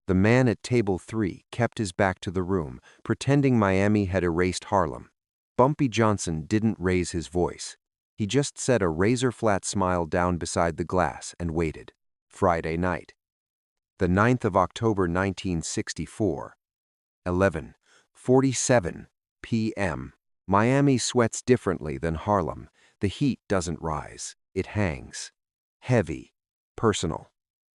The man at table 3 kept his back to the room, pretending Miami had erased Harlem. Bumpy Johnson didn't raise his voice. He just set a razor-flat smile down beside the glass and waited. Friday night. The 9th of October 1964. 11:47 p.m. Miami sweats differently than Harlem. The heat doesn't rise. It hangs. Heavy. Personal.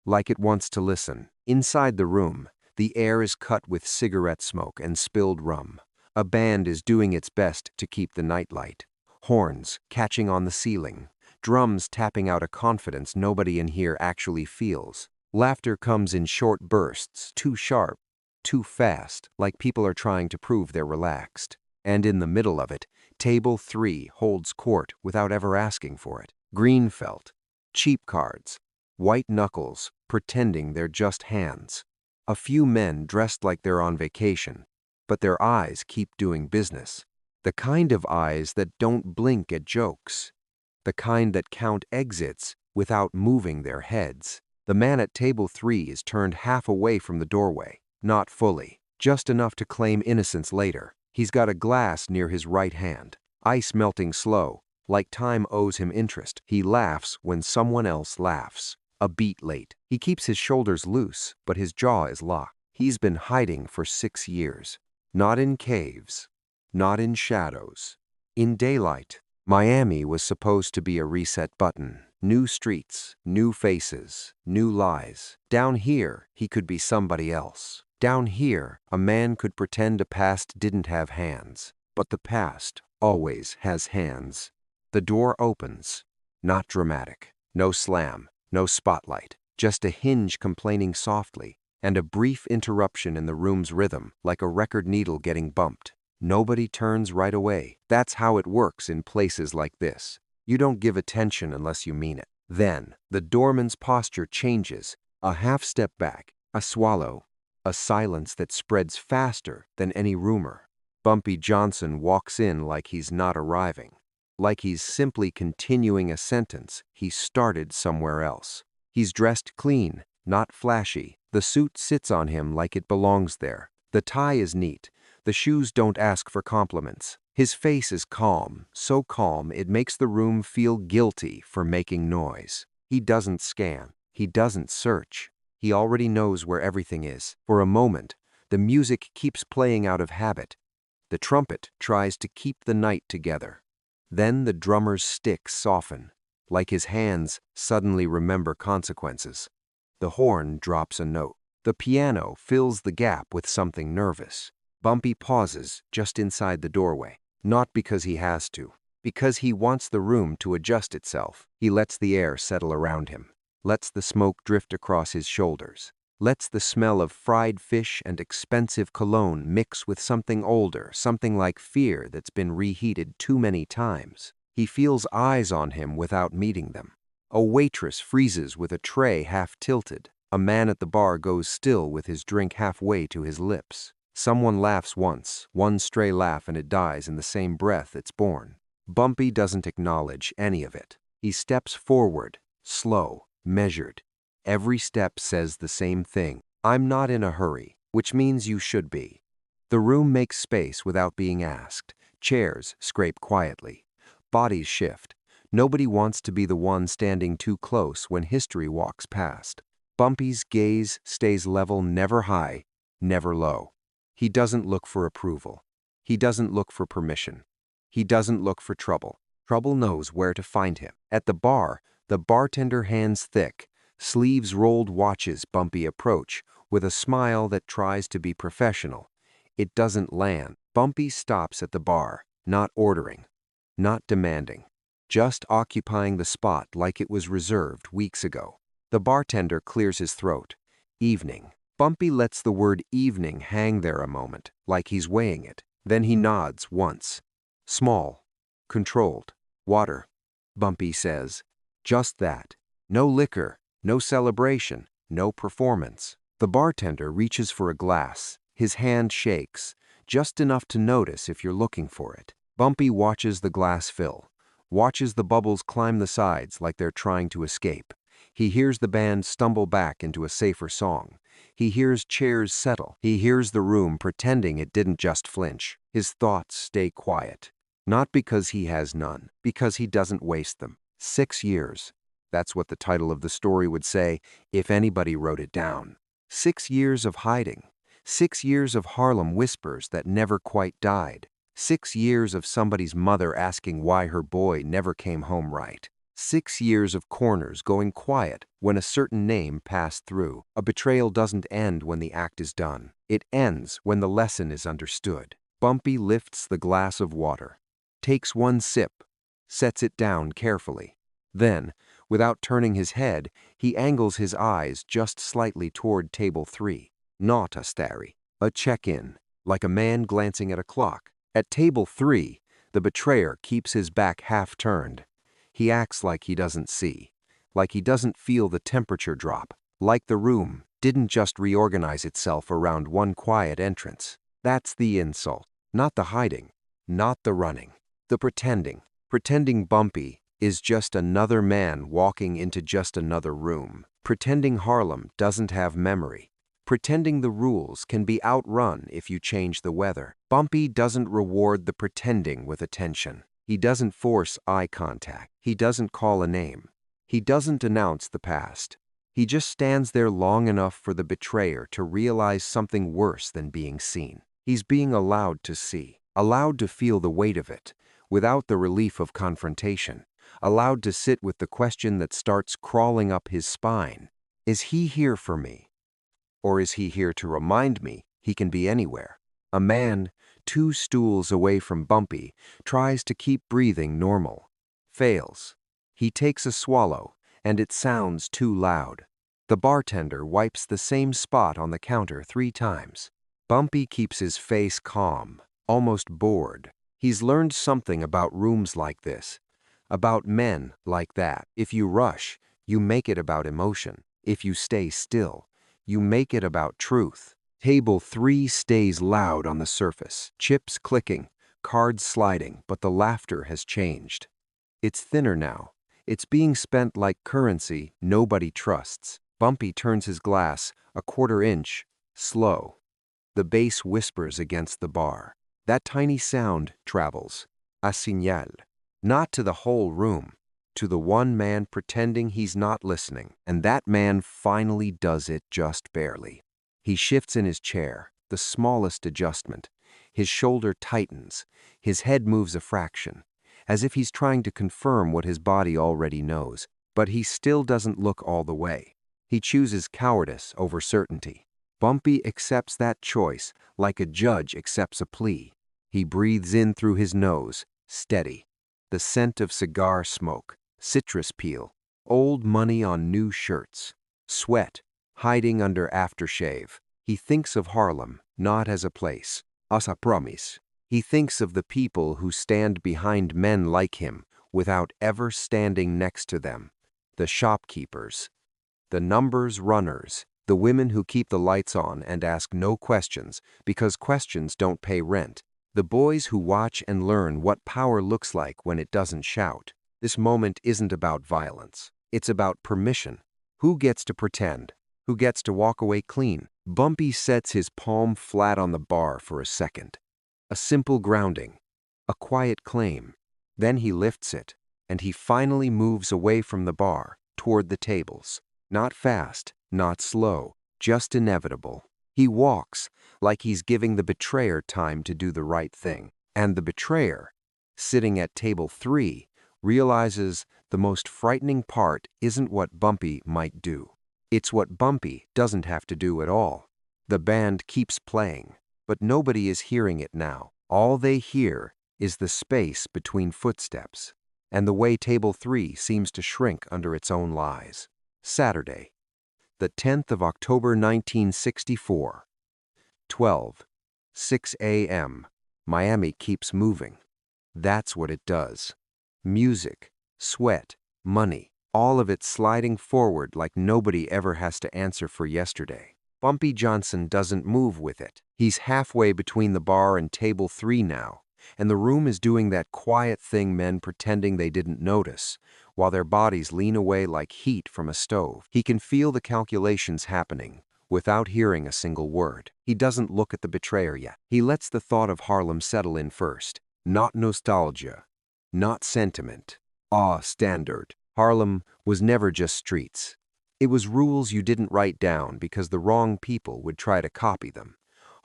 Like it wants to listen. Inside the room, the air is cut with cigarette smoke and spilled rum. A band is doing its best to keep the night light. Horns catching on the ceiling. Drums tapping out a confidence nobody in here actually feels. Laughter comes in short bursts, too sharp, too fast, like people are trying to prove they're relaxed. And in the middle of it, table 3 holds court without ever asking for it. Green felt. Cheap cards. White knuckles, pretending they're just hands. A few men dressed like they're on vacation, but their eyes keep doing business. The kind of eyes that don't blink at jokes. The kind that count exits without moving their heads. The man at table 3 is turned half away from the doorway. Not fully, just enough to claim innocence later. He's got a glass near his right hand. Ice melting slow, like time owes him interest. He laughs when someone else laughs. A beat late. He keeps his shoulders loose, but his jaw is locked. He's been hiding for 6 years. Not in caves. Not in shadows. In daylight. Miami was supposed to be a reset button. New streets, new faces, new lies. Down here, he could be somebody else. Down here, a man could pretend a past didn't have hands. But the past always has hands. The door opens. Not dramatic. No slam. No spotlight. Just a hinge complaining softly, and a brief interruption in the room's rhythm, like a record needle getting bumped. Nobody turns right away. That's how it works in places like this. You don't give attention unless you mean it. Then, the doorman's posture changes. A half step back, a swallow, a silence that spreads faster than any rumor. Bumpy Johnson walks in like he's not arriving. Like he's simply continuing a sentence he started somewhere else. He's dressed clean, not flashy. The suit sits on him like it belongs there. The tie is neat. The shoes don't ask for compliments. His face is calm, so calm it makes the room feel guilty for making noise. He doesn't scan. He doesn't search. He already knows where everything is. For a moment, the music keeps playing out of habit. The trumpet tries to keep the night together. Then the drummer's sticks soften, like his hands suddenly remember consequences. The horn drops a note. The piano fills the gap with something nervous. Bumpy pauses just inside the doorway, not because he has to, because he wants the room to adjust itself. He lets the air settle around him, lets the smoke drift across his shoulders, lets the smell of fried fish and expensive cologne mix with something older, something like fear that's been reheated too many times. He feels eyes on him without meeting them. A waitress freezes with a tray half tilted. A man at the bar goes still with his drink halfway to his lips. Someone laughs once, one stray laugh, and it dies in the same breath it's born. Bumpy doesn't acknowledge any of it. He steps forward, slow, measured. Every step says the same thing. I'm not in a hurry, which means you should be. The room makes space without being asked. Chairs scrape quietly. Bodies shift. Nobody wants to be the one standing too close when history walks past. Bumpy's gaze stays level, never high, never low. He doesn't look for approval. He doesn't look for permission. He doesn't look for trouble. Trouble knows where to find him. At the bar, the bartender, hands thick, sleeves rolled, watches Bumpy approach with a smile that tries to be professional. It doesn't land. Bumpy stops at the bar, not ordering, not demanding, just occupying the spot like it was reserved weeks ago. The bartender clears his throat. Evening. Bumpy lets the word evening hang there a moment, like he's weighing it. Then he nods once. Small. Controlled. Water. Bumpy says. Just that. No liquor. No celebration. No performance. The bartender reaches for a glass. His hand shakes, just enough to notice if you're looking for it. Bumpy watches the glass fill. Watches the bubbles climb the sides like they're trying to escape. He hears the band stumble back into a safer song. He hears chairs settle. He hears the room pretending it didn't just flinch. His thoughts stay quiet. Not because he has none, because he doesn't waste them. 6 years. That's what the title of the story would say if anybody wrote it down. 6 years of hiding. 6 years of Harlem whispers that never quite died. 6 years of somebody's mother asking why her boy never came home right. 6 years of corners going quiet when a certain name passed through. A betrayal doesn't end when the act is done. It ends when the lesson is understood. Bumpy lifts the glass of water, takes one sip, sets it down carefully. Then, without turning his head, he angles his eyes just slightly toward table 3. Not a stare, a check-in, like a man glancing at a clock. At table 3, the betrayer keeps his back half-turned. He acts like he doesn't see, like he doesn't feel the temperature drop, like the room didn't just reorganize itself around one quiet entrance. That's the insult, not the hiding, not the running, the pretending. Pretending Bumpy is just another man walking into just another room. Pretending Harlem doesn't have memory. Pretending the rules can be outrun if you change the weather. Bumpy doesn't reward the pretending with attention. He doesn't force eye contact. He doesn't call a name. He doesn't announce the past. He just stands there long enough for the betrayer to realize something worse than being seen. He's being allowed to see, allowed to feel the weight of it, without the relief of confrontation, allowed to sit with the question that starts crawling up his spine. Is he here for me? Or is he here to remind me he can be anywhere? A man, 2 stools away from Bumpy, tries to keep breathing normal. Fails. He takes a swallow, and it sounds too loud. The bartender wipes the same spot on the counter 3 times. Bumpy keeps his face calm, almost bored. He's learned something about rooms like this, about men like that. If you rush, you make it about emotion. If you stay still, you make it about truth. Table 3 stays loud on the surface, chips clicking, cards sliding, but the laughter has changed. It's thinner now. It's being spent like currency nobody trusts. Bumpy turns his glass a 1/4 inch, slow. The bass whispers against the bar. That tiny sound travels, a signal, not to the whole room, to the one man pretending he's not listening, and that man finally does it just barely. He shifts in his chair, the smallest adjustment. His shoulder tightens, his head moves a fraction, as if he's trying to confirm what his body already knows, but he still doesn't look all the way. He chooses cowardice over certainty. Bumpy accepts that choice like a judge accepts a plea. He breathes in through his nose, steady. The scent of cigar smoke, citrus peel, old money on new shirts, sweat hiding under aftershave. He thinks of Harlem not as a place, as a promise. He thinks of the people who stand behind men like him without ever standing next to them. The shopkeepers, the numbers runners, the women who keep the lights on and ask no questions because questions don't pay rent. The boys who watch and learn what power looks like when it doesn't shout. This moment isn't about violence. It's about permission. Who gets to pretend? Who gets to walk away clean? Bumpy sets his palm flat on the bar for a second. A simple grounding. A quiet claim. Then he lifts it, and he finally moves away from the bar, toward the tables. Not fast, not slow, just inevitable. He walks like he's giving the betrayer time to do the right thing. And the betrayer, sitting at table 3, realizes the most frightening part isn't what Bumpy might do. It's what Bumpy doesn't have to do at all. The band keeps playing, but nobody is hearing it now. All they hear is the space between footsteps, and the way table 3 seems to shrink under its own lies. Saturday, the 10th of October 1964, 12:06 a.m. Miami keeps moving. That's what it does. Music, sweat, money, all of it sliding forward like nobody ever has to answer for yesterday. Bumpy Johnson doesn't move with it. He's halfway between the bar and table 3 now, and the room is doing that quiet thing men pretending they didn't notice, while their bodies lean away like heat from a stove. He can feel the calculations happening without hearing a single word. He doesn't look at the betrayer yet. He lets the thought of Harlem settle in first. Not nostalgia, not sentiment. Standard. Harlem was never just streets. It was rules you didn't write down because the wrong people would try to copy them.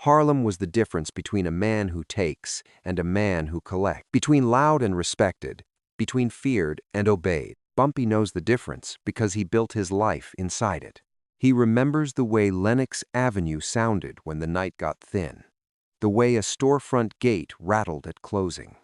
Harlem was the difference between a man who takes and a man who collects, between loud and respected, between feared and obeyed. Bumpy knows the difference because he built his life inside it. He remembers the way Lenox Avenue sounded when the night got thin, the way a storefront gate rattled at closing,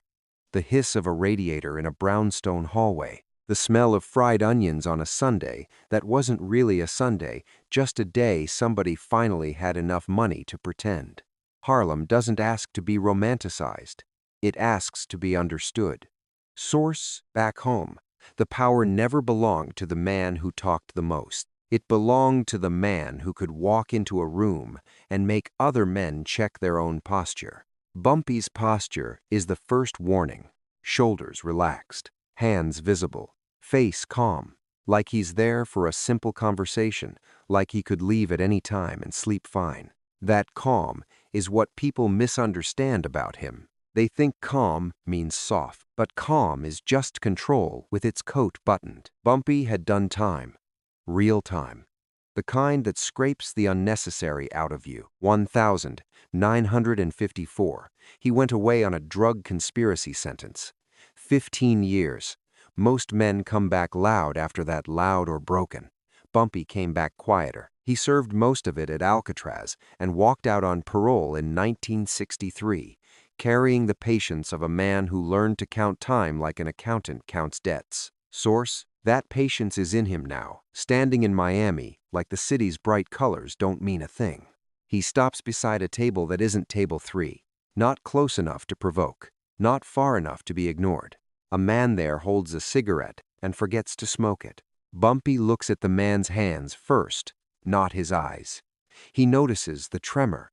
the hiss of a radiator in a brownstone hallway, the smell of fried onions on a Sunday that wasn't really a Sunday, just a day somebody finally had enough money to pretend. Harlem doesn't ask to be romanticized. It asks to be understood. Source: back home. The power never belonged to the man who talked the most. It belonged to the man who could walk into a room and make other men check their own posture. Bumpy's posture is the first warning. Shoulders relaxed, hands visible, face calm, like he's there for a simple conversation, like he could leave at any time and sleep fine. That calm is what people misunderstand about him. They think calm means soft, but calm is just control with its coat buttoned. Bumpy had done time. Real time. The kind that scrapes the unnecessary out of you. 1,954. He went away on a drug conspiracy sentence. 15 years. Most men come back loud after that, loud or broken. Bumpy came back quieter. He served most of it at Alcatraz and walked out on parole in 1963, carrying the patience of a man who learned to count time like an accountant counts debts. Source: that patience is in him now, standing in Miami like the city's bright colors don't mean a thing. He stops beside a table that isn't table 3, not close enough to provoke, not far enough to be ignored. A man there holds a cigarette and forgets to smoke it. Bumpy looks at the man's hands first, not his eyes. He notices the tremor,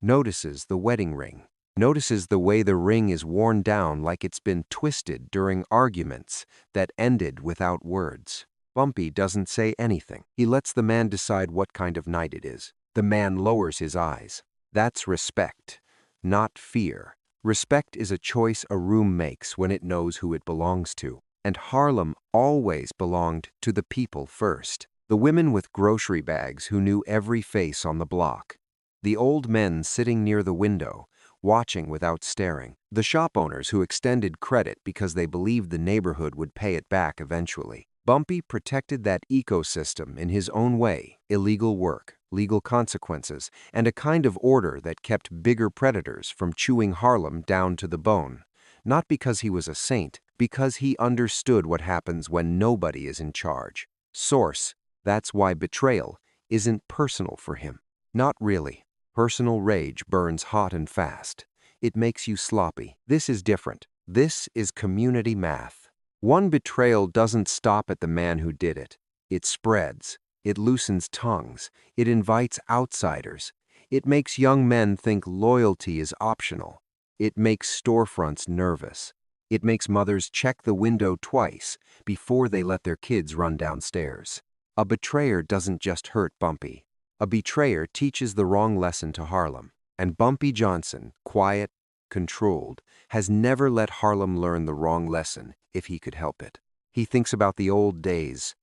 notices the wedding ring, notices the way the ring is worn down like it's been twisted during arguments that ended without words. Bumpy doesn't say anything. He lets the man decide what kind of night it is. The man lowers his eyes. That's respect, not fear. Respect is a choice a room makes when it knows who it belongs to. And Harlem always belonged to the people first. The women with grocery bags who knew every face on the block. The old men sitting near the window, watching without staring. The shop owners who extended credit because they believed the neighborhood would pay it back eventually. Bumpy protected that ecosystem in his own way. Illegal work, legal consequences, and a kind of order that kept bigger predators from chewing Harlem down to the bone. Not because he was a saint, because he understood what happens when nobody is in charge. Source: that's why betrayal isn't personal for him. Not really. Personal rage burns hot and fast. It makes you sloppy. This is different. This is community math. One betrayal doesn't stop at the man who did it. It spreads. It loosens tongues. It invites outsiders. It makes young men think loyalty is optional. It makes storefronts nervous. It makes mothers check the window twice before they let their kids run downstairs. A betrayer doesn't just hurt Bumpy. A betrayer teaches the wrong lesson to Harlem. And Bumpy Johnson, quiet, controlled, has never let Harlem learn the wrong lesson if he could help it. He thinks about the old days,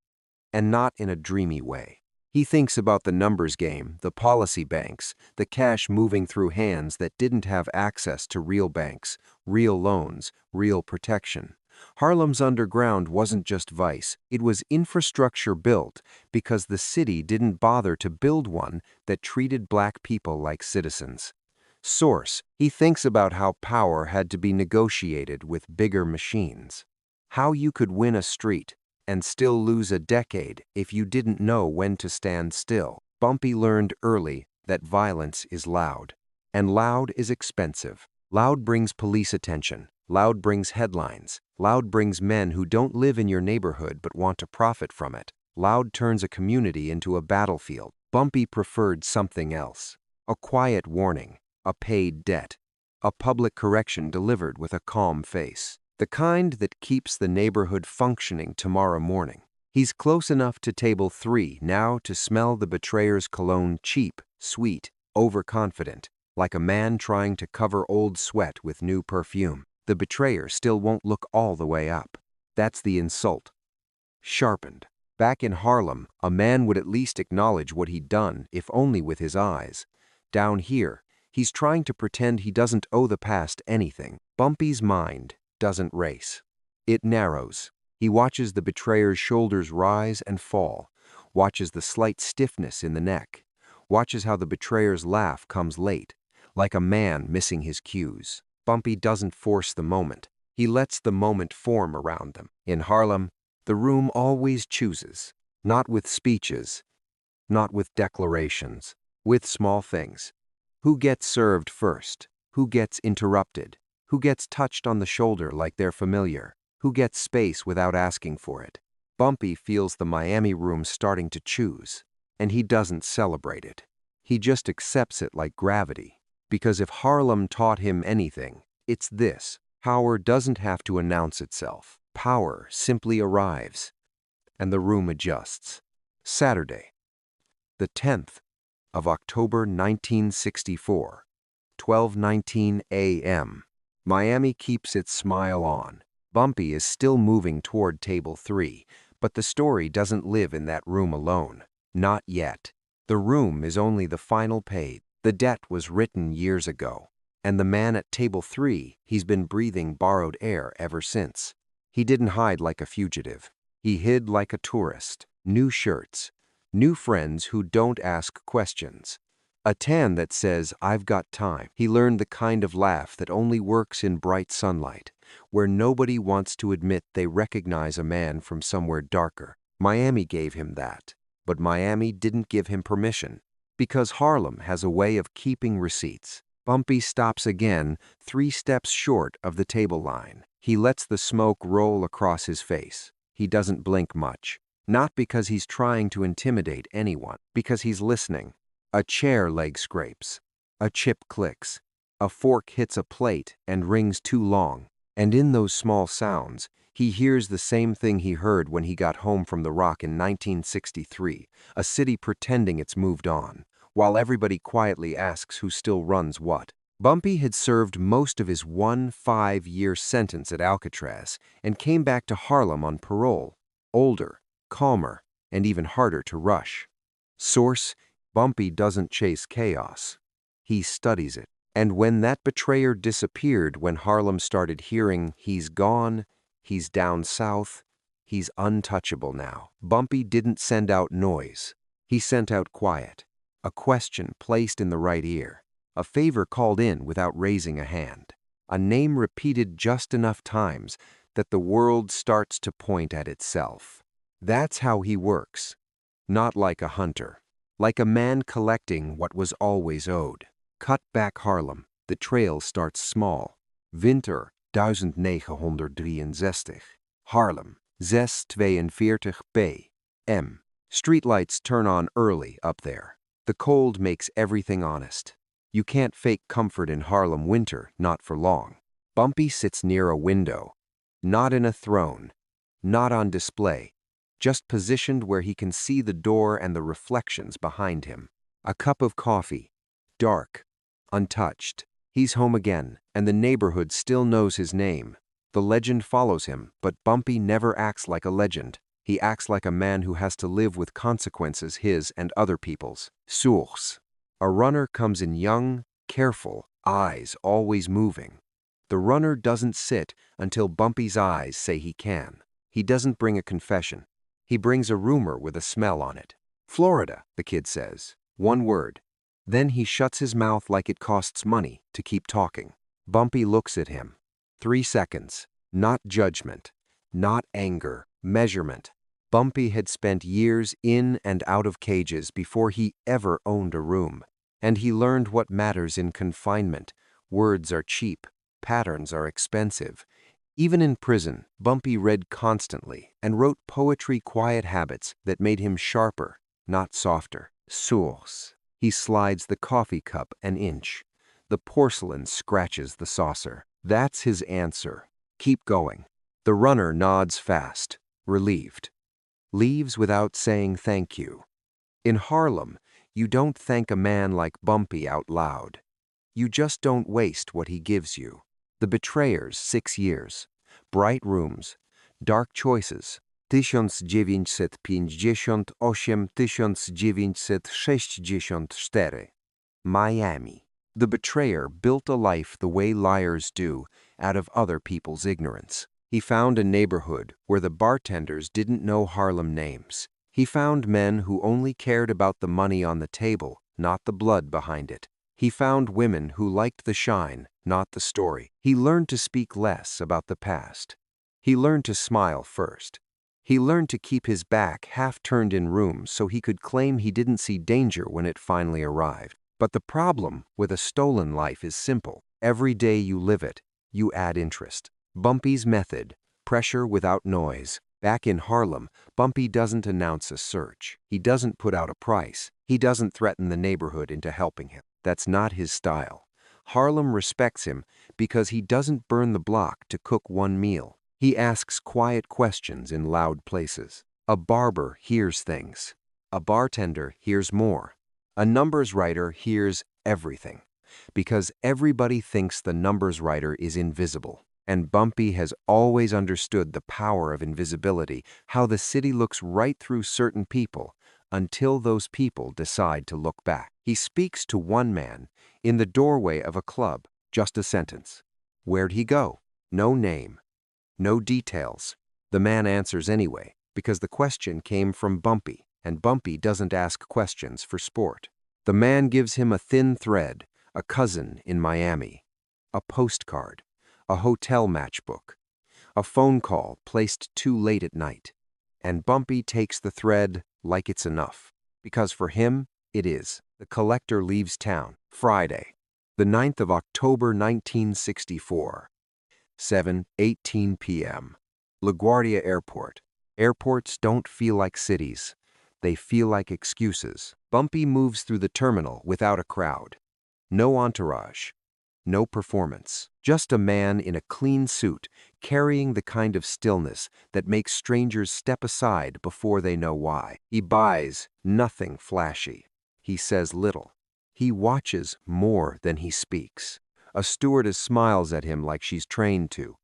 and not in a dreamy way. He thinks about the numbers game, the policy banks, the cash moving through hands that didn't have access to real banks, real loans, real protection. Harlem's underground wasn't just vice, it was infrastructure built because the city didn't bother to build one that treated black people like citizens. Source: he thinks about how power had to be negotiated with bigger machines. How you could win a street and still lose a decade if you didn't know when to stand still. Bumpy learned early that violence is loud, and loud is expensive. Loud brings police attention. Loud brings headlines. Loud brings men who don't live in your neighborhood but want to profit from it. Loud turns a community into a battlefield. Bumpy preferred something else. A quiet warning, a paid debt, a public correction delivered with a calm face. The kind that keeps the neighborhood functioning tomorrow morning. He's close enough to table 3 now to smell the betrayer's cologne, cheap, sweet, overconfident, like a man trying to cover old sweat with new perfume. The betrayer still won't look all the way up. That's the insult. Sharpened. Back in Harlem, a man would at least acknowledge what he'd done, if only with his eyes. Down here, he's trying to pretend he doesn't owe the past anything. Bumpy's mind doesn't race. It narrows. He watches the betrayer's shoulders rise and fall, watches the slight stiffness in the neck, watches how the betrayer's laugh comes late, like a man missing his cues. Bumpy doesn't force the moment. He lets the moment form around them. In Harlem, the room always chooses, not with speeches, not with declarations, with small things. Who gets served first? Who gets interrupted? Who gets touched on the shoulder like they're familiar? Who gets space without asking for it? Bumpy feels the Miami room starting to choose, and he doesn't celebrate it. He just accepts it like gravity, because if Harlem taught him anything, it's this: power doesn't have to announce itself. Power simply arrives, and the room adjusts. Saturday, the 10th of October 1964, 12:19 a.m. Miami keeps its smile on. Bumpy is still moving toward table 3, but the story doesn't live in that room alone. Not yet. The room is only the final page. The debt was written years ago, and the man at table 3, he's been breathing borrowed air ever since. He didn't hide like a fugitive. He hid like a tourist. New shirts, new friends who don't ask questions. A tan that says, "I've got time." He learned the kind of laugh that only works in bright sunlight, where nobody wants to admit they recognize a man from somewhere darker. Miami gave him that, but Miami didn't give him permission, because Harlem has a way of keeping receipts. Bumpy stops again, 3 steps short of the table line. He lets the smoke roll across his face. He doesn't blink much, not because he's trying to intimidate anyone, because he's listening. A chair leg scrapes, a chip clicks, a fork hits a plate and rings too long, and in those small sounds, he hears the same thing he heard when he got home from the Rock in 1963, a city pretending it's moved on, while everybody quietly asks who still runs what. Bumpy had served most of his 5-year sentence at Alcatraz and came back to Harlem on parole, older, calmer, and even harder to rush. Source: Bumpy doesn't chase chaos. He studies it. And when that betrayer disappeared, when Harlem started hearing, "He's gone, he's down south, he's untouchable now," Bumpy didn't send out noise. He sent out quiet, a question placed in the right ear, a favor called in without raising a hand, a name repeated just enough times that the world starts to point at itself. That's how he works, not like a hunter. Like a man collecting what was always owed. Cut back Harlem. The trail starts small. Winter 1963. Harlem 6:42 p.m. Streetlights turn on early up there. The cold makes everything honest. You can't fake comfort in Harlem winter, not for long. Bumpy sits near a window. Not in a throne. Not on display. Just positioned where he can see the door and the reflections behind him. A cup of coffee, dark, untouched. He's home again, and the neighborhood still knows his name. The legend follows him, but Bumpy never acts like a legend. He acts like a man who has to live with consequences, his and other people's. Source: a runner comes in young, careful, eyes always moving. The runner doesn't sit until Bumpy's eyes say he can. He doesn't bring a confession. He brings a rumor with a smell on it. "Florida," the kid says. One word. Then he shuts his mouth like it costs money to keep talking. Bumpy looks at him. 3 seconds. Not judgment. Not anger. Measurement. Bumpy had spent years in and out of cages before he ever owned a room. And he learned what matters in confinement. Words are cheap. Patterns are expensive. Even in prison, Bumpy read constantly and wrote poetry, quiet habits that made him sharper, not softer. Source: he slides the coffee cup an inch. The porcelain scratches the saucer. That's his answer. Keep going. The runner nods fast, relieved. Leaves without saying thank you. In Harlem, you don't thank a man like Bumpy out loud. You just don't waste what he gives you. The Betrayers, 6 years. Bright rooms. Dark choices. 1958–1964. Miami. The betrayer built a life the way liars do, out of other people's ignorance. He found a neighborhood where the bartenders didn't know Harlem names. He found men who only cared about the money on the table, not the blood behind it. He found women who liked the shine, not the story. He learned to speak less about the past. He learned to smile first. He learned to keep his back half turned in rooms so he could claim he didn't see danger when it finally arrived. But the problem with a stolen life is simple. Every day you live it, you add interest. Bumpy's method: pressure without noise. Back in Harlem, Bumpy doesn't announce a search. He doesn't put out a price. He doesn't threaten the neighborhood into helping him. That's not his style. Harlem respects him because he doesn't burn the block to cook one meal. He asks quiet questions in loud places. A barber hears things. A bartender hears more. A numbers writer hears everything. Because everybody thinks the numbers writer is invisible. And Bumpy has always understood the power of invisibility, how the city looks right through certain people until those people decide to look back. He speaks to one man in the doorway of a club, just a sentence. Where'd he go? No name. No details. The man answers anyway, because the question came from Bumpy, and Bumpy doesn't ask questions for sport. The man gives him a thin thread, a cousin in Miami, a postcard, a hotel matchbook, a phone call placed too late at night. And Bumpy takes the thread like it's enough, because for him, it is. The collector leaves town, Friday, the 9th of October 1964. 7:18 p.m. LaGuardia Airport. Airports don't feel like cities. They feel like excuses. Bumpy moves through the terminal without a crowd. No entourage. No performance. Just a man in a clean suit, carrying the kind of stillness that makes strangers step aside before they know why. He buys nothing flashy. He says little. He watches more than he speaks. A stewardess smiles at him like she's trained to.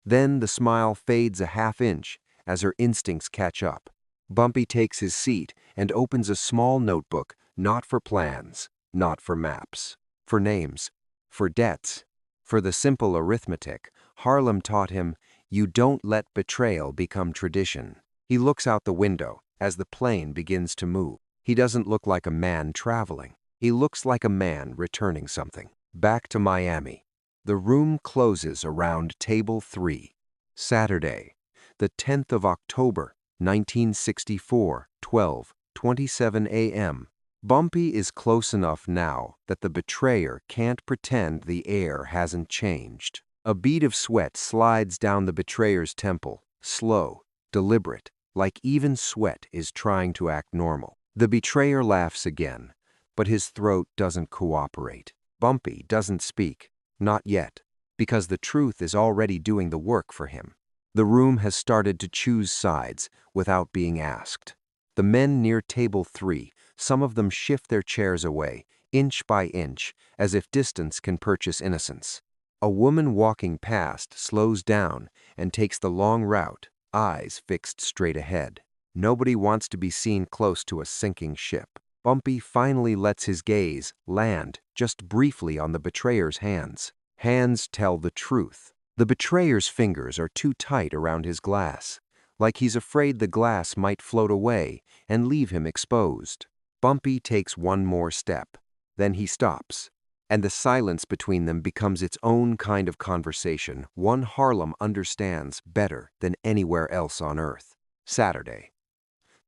Then the smile fades a half inch as her instincts catch up. Bumpy takes his seat and opens a small notebook, not for plans, not for maps, for names, for debts, for the simple arithmetic. Harlem taught him, you don't let betrayal become tradition. He looks out the window as the plane begins to move. He doesn't look like a man traveling. He looks like a man returning something. Back to Miami. The room closes around table 3. Saturday, the 10th of October, 1964, 12:27 a.m. Bumpy is close enough now that the betrayer can't pretend the air hasn't changed. A bead of sweat slides down the betrayer's temple, slow, deliberate, like even sweat is trying to act normal. The betrayer laughs again, but his throat doesn't cooperate. Bumpy doesn't speak, not yet, because the truth is already doing the work for him. The room has started to choose sides without being asked. The men near table 3, some of them shift their chairs away, inch by inch, as if distance can purchase innocence. A woman walking past slows down and takes the long route, eyes fixed straight ahead. Nobody wants to be seen close to a sinking ship. Bumpy finally lets his gaze land just briefly on the betrayer's hands. Hands tell the truth. The betrayer's fingers are too tight around his glass, like he's afraid the glass might float away and leave him exposed. Bumpy takes one more step. Then he stops, and the silence between them becomes its own kind of conversation, one Harlem understands better than anywhere else on earth. Saturday,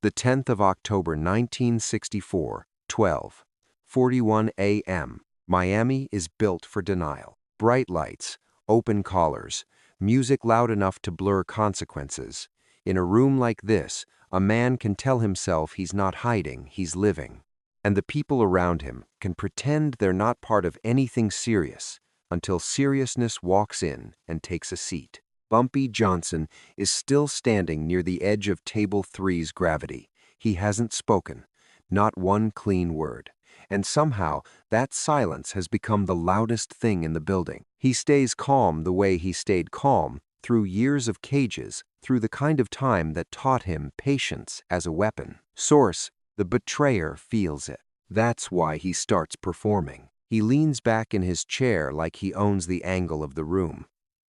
the 10th of October 1964, 12:41 a.m. Miami is built for denial. Bright lights, open collars, music loud enough to blur consequences. In a room like this, a man can tell himself he's not hiding, he's living. And the people around him can pretend they're not part of anything serious until seriousness walks in and takes a seat. Bumpy Johnson is still standing near the edge of Table 3's gravity. He hasn't spoken, not one clean word. And somehow, that silence has become the loudest thing in the building. He stays calm the way he stayed calm through years of cages, through the kind of time that taught him patience as a weapon. Source: the betrayer feels it. That's why he starts performing. He leans back in his chair like he owns the angle of the room.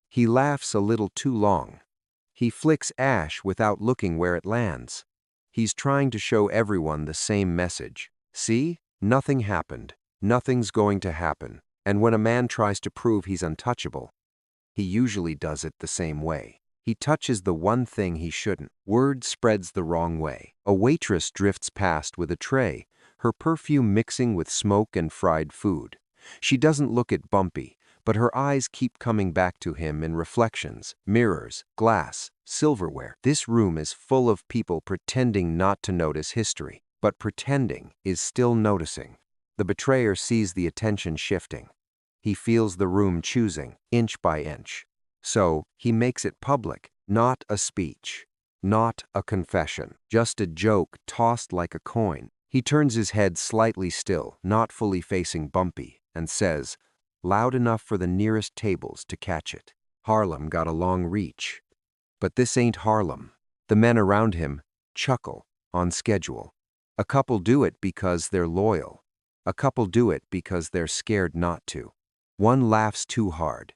He laughs a little too long. He flicks ash without looking where it lands. He's trying to show everyone the same message. See? Nothing happened. Nothing's going to happen. And when a man tries to prove he's untouchable, he usually does it the same way. He touches the one thing he shouldn't. Word spreads the wrong way. A waitress drifts past with a tray, her perfume mixing with smoke and fried food. She doesn't look at Bumpy, but her eyes keep coming back to him in reflections, mirrors, glass, silverware. This room is full of people pretending not to notice history, but pretending is still noticing. The betrayer sees the attention shifting. He feels the room choosing, inch by inch. So he makes it public, not a speech, not a confession, just a joke tossed like a coin. He turns his head slightly still, not fully facing Bumpy, and says, loud enough for the nearest tables to catch it, "Harlem got a long reach." But this ain't Harlem. The men around him chuckle, on schedule. A couple do it because they're loyal. A couple do it because they're scared not to. One laughs too hard.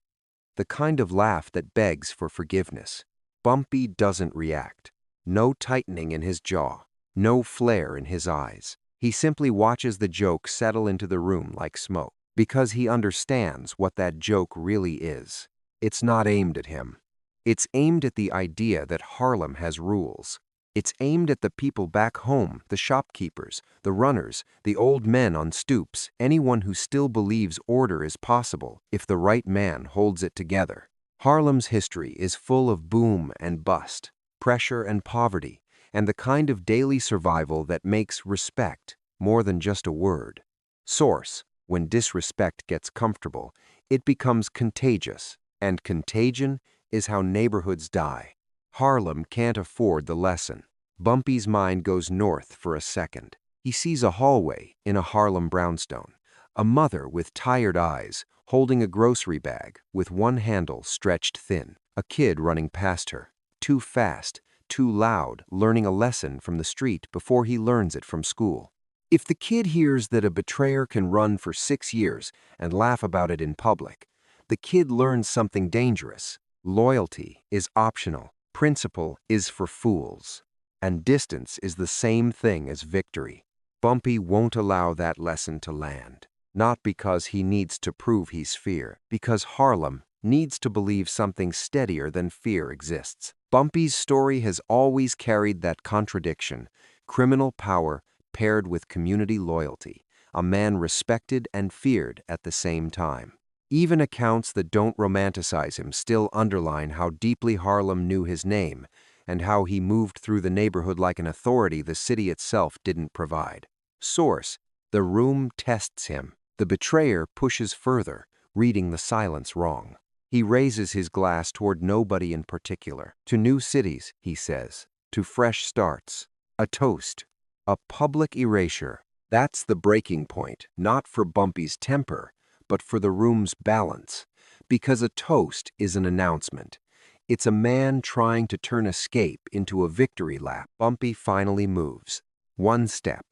The kind of laugh that begs for forgiveness. Bumpy doesn't react. No tightening in his jaw. No flare in his eyes. He simply watches the joke settle into the room like smoke. Because he understands what that joke really is. It's not aimed at him. It's aimed at the idea that Harlem has rules. It's aimed at the people back home, the shopkeepers, the runners, the old men on stoops, anyone who still believes order is possible if the right man holds it together. Harlem's history is full of boom and bust, pressure and poverty, and the kind of daily survival that makes respect more than just a word. Source: when disrespect gets comfortable, it becomes contagious, and contagion is how neighborhoods die. Harlem can't afford the lesson. Bumpy's mind goes north for a second. He sees a hallway in a Harlem brownstone. A mother with tired eyes, holding a grocery bag with one handle stretched thin. A kid running past her, too fast, too loud, learning a lesson from the street before he learns it from school. If the kid hears that a betrayer can run for 6 years and laugh about it in public, the kid learns something dangerous. Loyalty is optional. Principle is for fools. And distance is the same thing as victory. Bumpy won't allow that lesson to land. Not because he needs to prove he's fear, because Harlem needs to believe something steadier than fear exists. Bumpy's story has always carried that contradiction: criminal power paired with community loyalty, a man respected and feared at the same time. Even accounts that don't romanticize him still underline how deeply Harlem knew his name and how he moved through the neighborhood like an authority the city itself didn't provide. Source: the room tests him. The betrayer pushes further, reading the silence wrong. He raises his glass toward nobody in particular. To new cities, he says. To fresh starts. A toast. A public erasure. That's the breaking point, not for Bumpy's temper, but for the room's balance. Because a toast is an announcement. It's a man trying to turn escape into a victory lap. Bumpy finally moves. One step.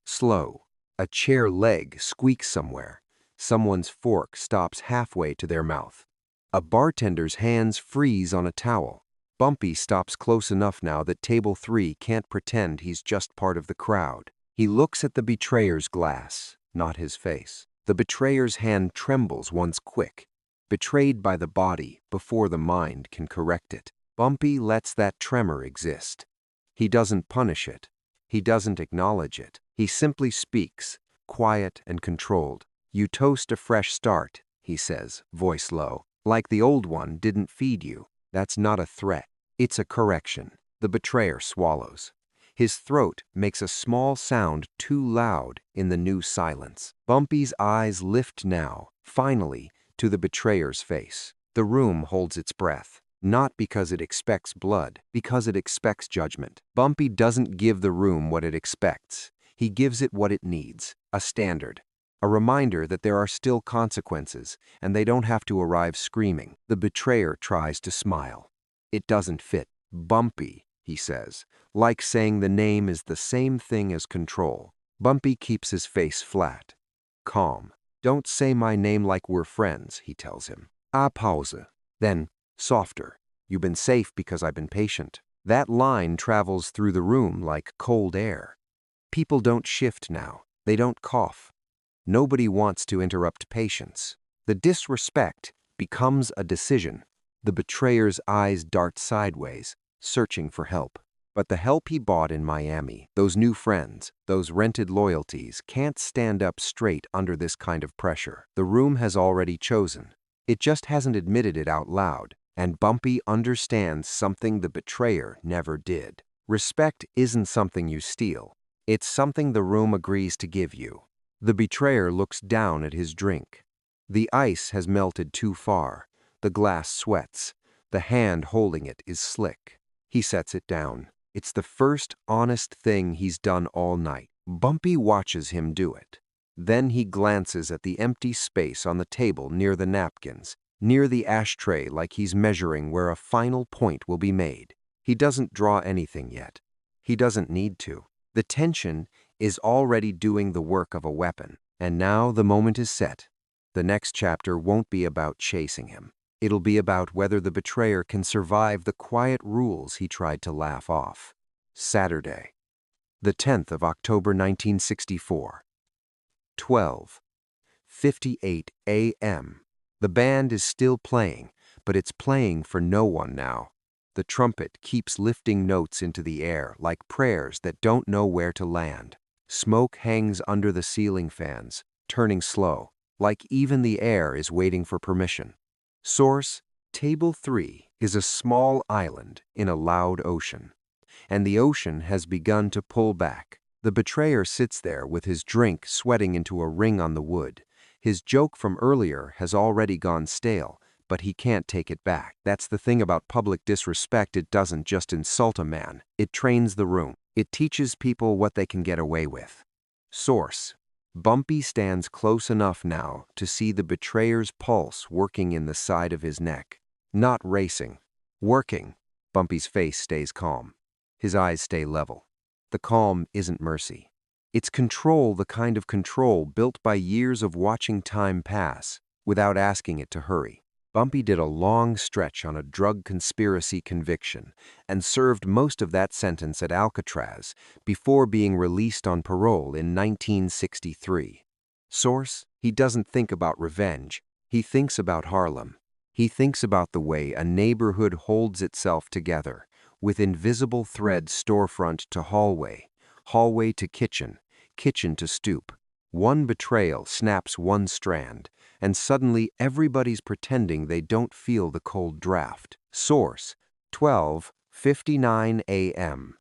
Slow. A chair leg squeaks somewhere. Someone's fork stops halfway to their mouth. A bartender's hands freeze on a towel. Bumpy stops close enough now that Table 3 can't pretend he's just part of the crowd. He looks at the betrayer's glass, not his face. The betrayer's hand trembles once quick, betrayed by the body before the mind can correct it. Bumpy lets that tremor exist. He doesn't punish it. He doesn't acknowledge it. He simply speaks, quiet and controlled. "You toast a fresh start," he says, voice low. "Like the old one didn't feed you." That's not a threat. It's a correction. The betrayer swallows. His throat makes a small sound too loud in the new silence. Bumpy's eyes lift now, finally, to the betrayer's face. The room holds its breath. Not because it expects blood, because it expects judgment. Bumpy doesn't give the room what it expects. He gives it what it needs, a standard. A reminder that there are still consequences, and they don't have to arrive screaming. The betrayer tries to smile. It doesn't fit. Bumpy, he says, like saying the name is the same thing as control. Bumpy keeps his face flat, calm. Don't say my name like we're friends, he tells him. Pause. Then, softer. You've been safe because I've been patient. That line travels through the room like cold air. People don't shift now. They don't cough. Nobody wants to interrupt patience. The disrespect becomes a decision. The betrayer's eyes dart sideways, searching for help. But the help he bought in Miami, those new friends, those rented loyalties, can't stand up straight under this kind of pressure. The room has already chosen. It just hasn't admitted it out loud, and Bumpy understands something the betrayer never did. Respect isn't something you steal. It's something the room agrees to give you. The betrayer looks down at his drink. The ice has melted too far. The glass sweats. The hand holding it is slick. He sets it down. It's the first honest thing he's done all night. Bumpy watches him do it. Then he glances at the empty space on the table near the napkins, near the ashtray like he's measuring where a final point will be made. He doesn't draw anything yet. He doesn't need to. The tension is already doing the work of a weapon, and now the moment is set. The next chapter won't be about chasing him. It'll be about whether the betrayer can survive the quiet rules he tried to laugh off. Saturday, the 10th of October 1964. 12:58 a.m. The band is still playing, but it's playing for no one now. The trumpet keeps lifting notes into the air like prayers that don't know where to land. Smoke hangs under the ceiling fans, turning slow, like even the air is waiting for permission. Source: Table 3 is a small island in a loud ocean, and the ocean has begun to pull back. The betrayer sits there with his drink sweating into a ring on the wood. His joke from earlier has already gone stale, but he can't take it back. That's the thing about public disrespect. It doesn't just insult a man. It trains the room. It teaches people what they can get away with. Source: Bumpy stands close enough now to see the betrayer's pulse working in the side of his neck. Not racing. Working. Bumpy's face stays calm. His eyes stay level. The calm isn't mercy. It's control, the kind of control built by years of watching time pass without asking it to hurry. Bumpy did a long stretch on a drug conspiracy conviction and served most of that sentence at Alcatraz before being released on parole in 1963. Source: He doesn't think about revenge. He thinks about Harlem. He thinks about the way a neighborhood holds itself together, with invisible threads storefront to hallway, hallway to kitchen, kitchen to stoop. One betrayal snaps one strand, and suddenly everybody's pretending they don't feel the cold draft. Source: 12:59 a.m.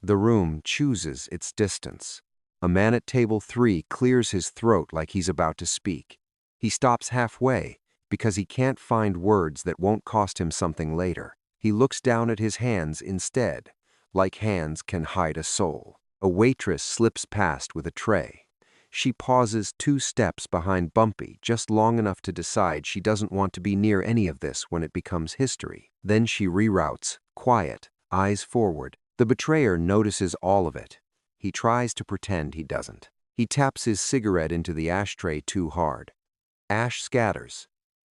The room chooses its distance. A man at table 3 clears his throat like he's about to speak. He stops halfway because he can't find words that won't cost him something later. He looks down at his hands instead, like hands can hide a soul. A waitress slips past with a tray. She pauses 2 steps behind Bumpy, just long enough to decide she doesn't want to be near any of this when it becomes history. Then she reroutes, quiet, eyes forward. The betrayer notices all of it. He tries to pretend he doesn't. He taps his cigarette into the ashtray too hard. Ash scatters.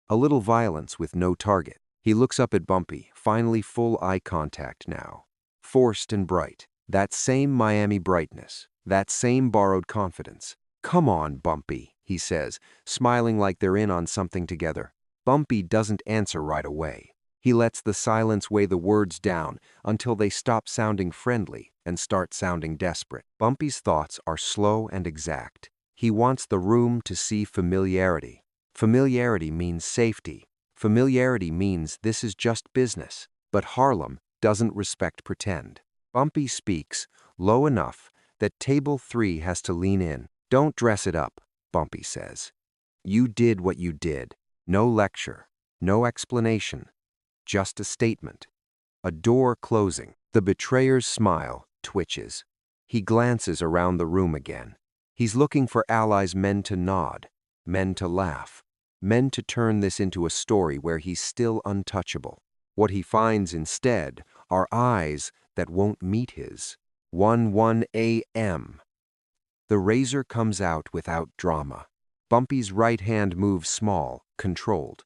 A little violence with no target. He looks up at Bumpy, finally full eye contact now. Forced and bright. That same Miami brightness. That same borrowed confidence. "Come on, Bumpy," he says, smiling like they're in on something together. Bumpy doesn't answer right away. He lets the silence weigh the words down until they stop sounding friendly and start sounding desperate. Bumpy's thoughts are slow and exact. He wants the room to see familiarity. Familiarity means safety. Familiarity means this is just business. But Harlem doesn't respect pretend. Bumpy speaks, low enough that table 3 has to lean in. "Don't dress it up," Bumpy says. "You did what you did. No lecture. No explanation. just a statement. A door closing. The betrayer's smile twitches. He glances around the room again. He's looking for allies, men to nod, men to laugh, men to turn this into a story where he's still untouchable. What he finds instead are eyes that won't meet his. 1 a.m. The razor comes out without drama. Bumpy's right hand moves small, controlled.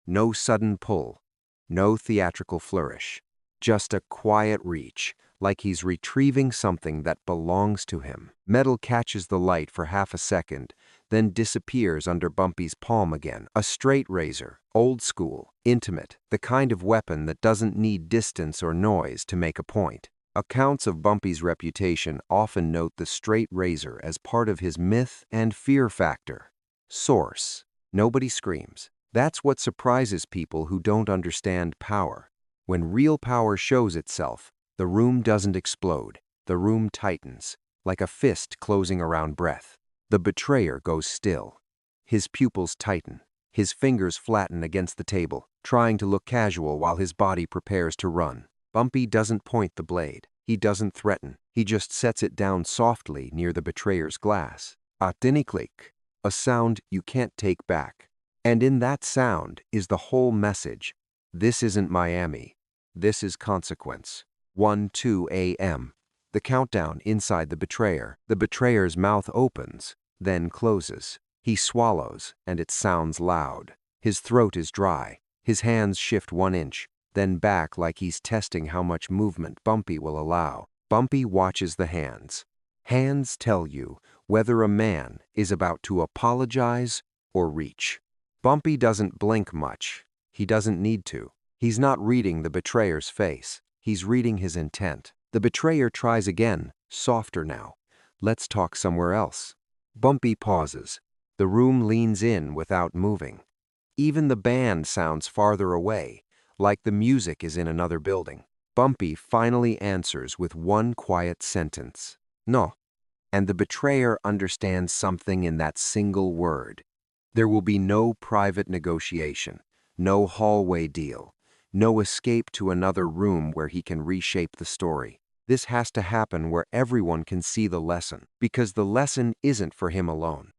No sudden pull, no theatrical flourish. Just a quiet reach, like he's retrieving something that belongs to him. Metal catches the light for half a second, then disappears under Bumpy's palm again. A straight razor, old school, intimate, the kind of weapon that doesn't need distance or noise to make a point. Accounts of Bumpy's reputation often note the straight razor as part of his myth and fear factor. Source: nobody screams. That's what surprises people who don't understand power. When real power shows itself, the room doesn't explode. The room tightens, like a fist closing around breath. The betrayer goes still. His pupils tighten. His fingers flatten against the table, trying to look casual while his body prepares to run. Bumpy doesn't point the blade. He doesn't threaten. He just sets it down softly near the betrayer's glass. A tiny click, a sound you can't take back. And in that sound is the whole message. This isn't Miami. This is consequence. 2 a.m. The countdown inside the betrayer. The betrayer's mouth opens, then closes. He swallows, and it sounds loud. His throat is dry. His hands shift 1 inch, then back like he's testing how much movement Bumpy will allow. Bumpy watches the hands. Hands tell you whether a man is about to apologize or reach. Bumpy doesn't blink much. He doesn't need to. He's not reading the betrayer's face. He's reading his intent. The betrayer tries again, softer now. Let's talk somewhere else. Bumpy pauses. The room leans in without moving. Even the band sounds farther away, like the music is in another building. Bumpy finally answers with one quiet sentence. No. And the betrayer understands something in that single word. There will be no private negotiation, no hallway deal, no escape to another room where he can reshape the story. This has to happen where everyone can see the lesson, because the lesson isn't for him alone.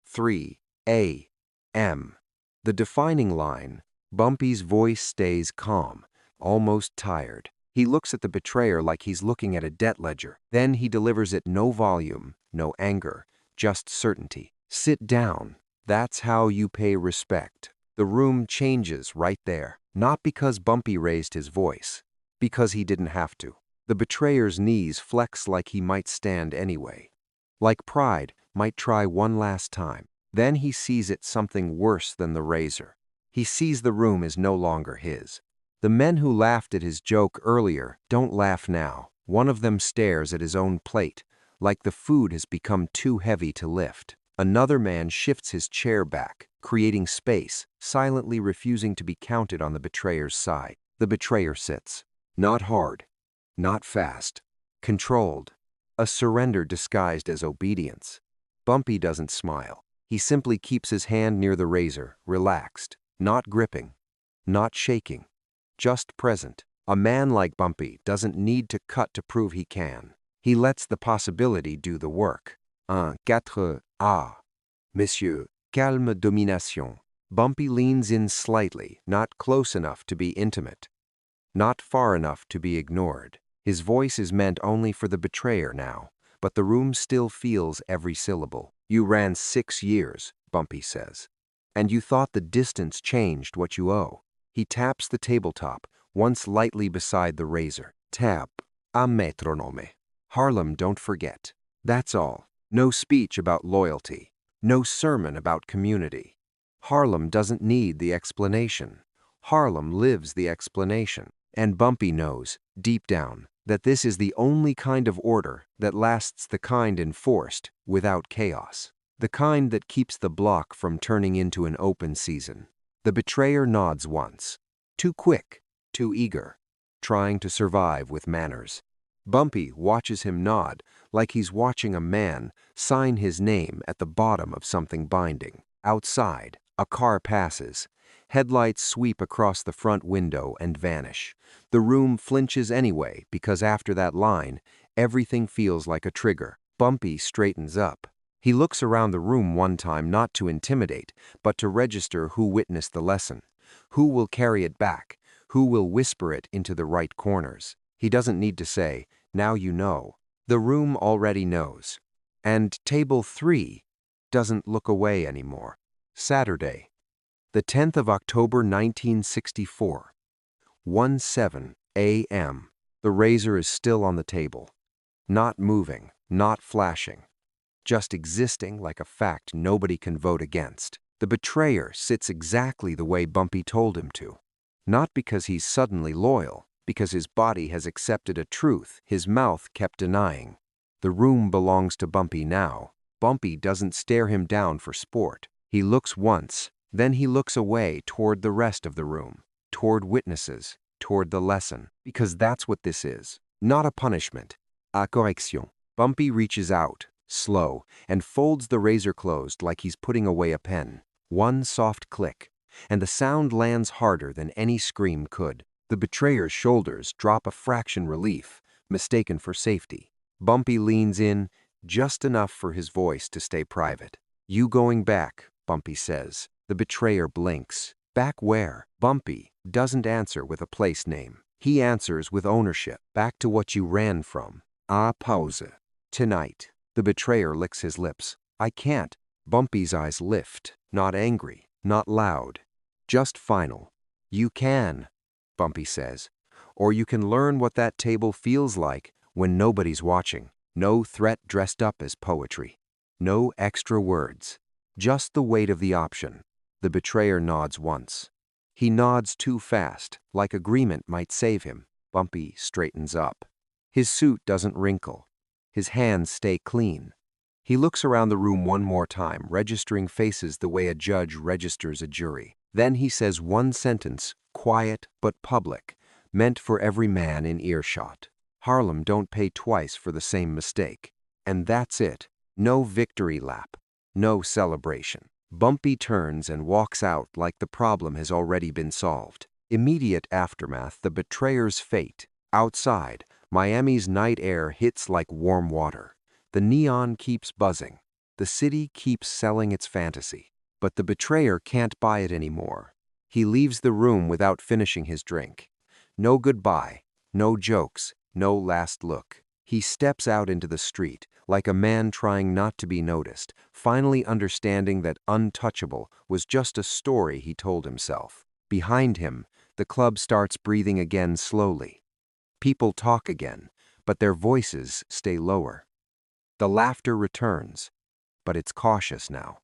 3 a.m. The defining line. Bumpy's voice stays calm, almost tired. He looks at the betrayer like he's looking at a debt ledger. Then he delivers it, no volume, no anger, just certainty. Sit down. That's how you pay respect. The room changes right there. Not because Bumpy raised his voice, because he didn't have to. The betrayer's knees flex like he might stand anyway. Like pride might try one last time. Then he sees it something worse than the razor. He sees the room is no longer his. The men who laughed at his joke earlier don't laugh now. One of them stares at his own plate, like the food has become too heavy to lift. Another man shifts his chair back, creating space, silently refusing to be counted on the betrayer's side. The betrayer sits. Not hard, not fast, controlled. A surrender disguised as obedience. Bumpy doesn't smile. He simply keeps his hand near the razor, relaxed, not gripping, not shaking, just present. A man like Bumpy doesn't need to cut to prove he can. He lets the possibility do the work. 4 a. Monsieur, calme domination. Bumpy leans in slightly, not close enough to be intimate, not far enough to be ignored. His voice is meant only for the betrayer now, but the room still feels every syllable. You ran 6 years, Bumpy says, and you thought the distance changed what you owe. He taps the tabletop, once lightly beside the razor. Tap, a metronome. Harlem, don't forget. That's all. No speech about loyalty. No sermon about community. Harlem doesn't need the explanation. Harlem lives the explanation. And Bumpy knows, deep down, that this is the only kind of order that lasts, the kind enforced without chaos. The kind that keeps the block from turning into an open season. The betrayer nods once. Too quick, too eager, trying to survive with manners. Bumpy watches him nod like he's watching a man sign his name at the bottom of something binding. Outside, a car passes. Headlights sweep across the front window and vanish. The room flinches anyway because after that line, everything feels like a trigger. Bumpy straightens up. He looks around the room one time not to intimidate, but to register who witnessed the lesson. Who will carry it back? Who will whisper it into the right corners? He doesn't need to say, "Now you know." The room already knows. And table 3 doesn't look away anymore. Saturday, the 10th of October 1964, 1:07 a.m. The razor is still on the table. Not moving, not flashing. Just existing like a fact nobody can vote against. The betrayer sits exactly the way Bumpy told him to. Not because he's suddenly loyal, because his body has accepted a truth his mouth kept denying. The room belongs to Bumpy now. Bumpy doesn't stare him down for sport. He looks once, then he looks away toward the rest of the room, toward witnesses, toward the lesson, because that's what this is. Not a punishment. A correction. Bumpy reaches out, slow, and folds the razor closed like he's putting away a pen. One soft click, and the sound lands harder than any scream could. The betrayer's shoulders drop a fraction relief, mistaken for safety. Bumpy leans in, just enough for his voice to stay private. "You going back," Bumpy says. The betrayer blinks. Back where? Bumpy doesn't answer with a place name. He answers with ownership. Back to what you ran from. A pause. Tonight. The betrayer licks his lips. "I can't." Bumpy's eyes lift. Not angry, not loud. Just final. "You can," Bumpy says. "Or you can learn what that table feels like when nobody's watching. No threat dressed up as poetry. No extra words. Just the weight of the option." The betrayer nods once. He nods too fast, like agreement might save him. Bumpy straightens up. His suit doesn't wrinkle. His hands stay clean. He looks around the room one more time, registering faces the way a judge registers a jury. Then he says one sentence, quiet but public, meant for every man in earshot. Harlem don't pay twice for the same mistake. And that's it. No victory lap. No celebration. Bumpy turns and walks out like the problem has already been solved. Immediate aftermath, the betrayer's fate. Outside, Miami's night air hits like warm water. The neon keeps buzzing. The city keeps selling its fantasy. But the betrayer can't buy it anymore. He leaves the room without finishing his drink. No goodbye, no jokes, no last look. He steps out into the street, like a man trying not to be noticed, finally understanding that untouchable was just a story he told himself. Behind him, the club starts breathing again slowly. People talk again, but their voices stay lower. The laughter returns, but it's cautious now.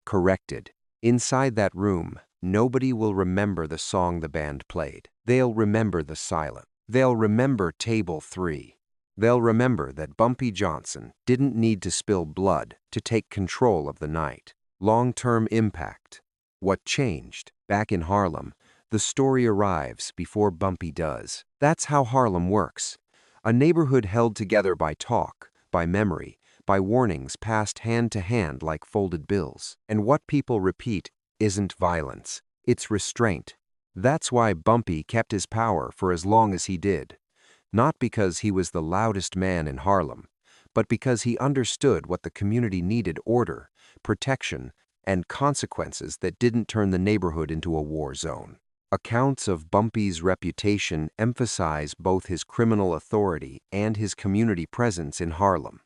Corrected. Inside that room, nobody will remember the song the band played. They'll remember the silence. They'll remember table 3. They'll remember that Bumpy Johnson didn't need to spill blood to take control of the night. Long-term impact. What changed? Back in Harlem, the story arrives before Bumpy does. That's how Harlem works. A neighborhood held together by talk, by memory, by warnings passed hand to hand like folded bills. And what people repeat isn't violence, it's restraint. That's why Bumpy kept his power for as long as he did. Not because he was the loudest man in Harlem, but because he understood what the community needed: order, protection, and consequences that didn't turn the neighborhood into a war zone. Accounts of Bumpy's reputation emphasize both his criminal authority and his community presence in Harlem.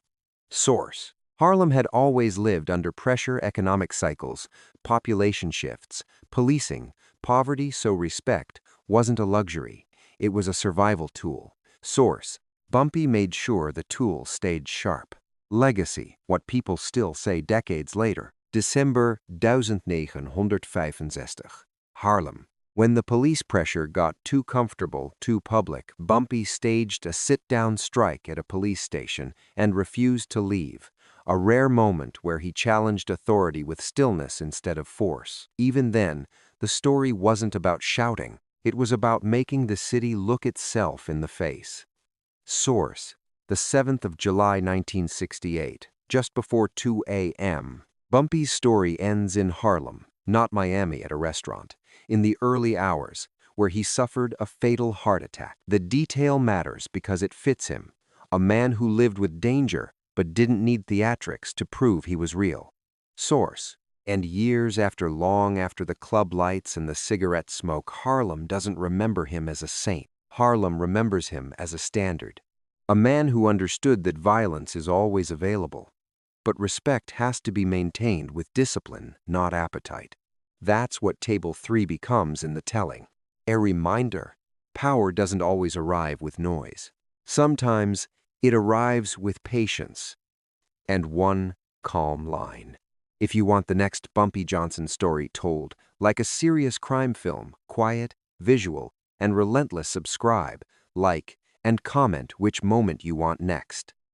Source: Harlem had always lived under pressure: economic cycles, population shifts, policing, poverty, so respect wasn't a luxury, it was a survival tool. Source: Bumpy made sure the tool stayed sharp. Legacy: what people still say decades later. December 1965. Harlem. When the police pressure got too comfortable, too public, Bumpy staged a sit-down strike at a police station and refused to leave. A rare moment where he challenged authority with stillness instead of force. Even then, the story wasn't about shouting. It was about making the city look itself in the face. Source: the 7th of July 1968, just before 2 a.m. Bumpy's story ends in Harlem. Not Miami at a restaurant. In the early hours, where he suffered a fatal heart attack. The detail matters because it fits him. A man who lived with danger but didn't need theatrics to prove he was real. Source. And years long after the club lights and the cigarette smoke, Harlem doesn't remember him as a saint. Harlem remembers him as a standard. A man who understood that violence is always available, but respect has to be maintained with discipline, not appetite. That's what Table 3 becomes in the telling. A reminder. Power doesn't always arrive with noise. Sometimes it arrives with patience and one calm line. If you want the next Bumpy Johnson story told like a serious crime film, quiet, visual, and relentless, subscribe, like, and comment which moment you want next.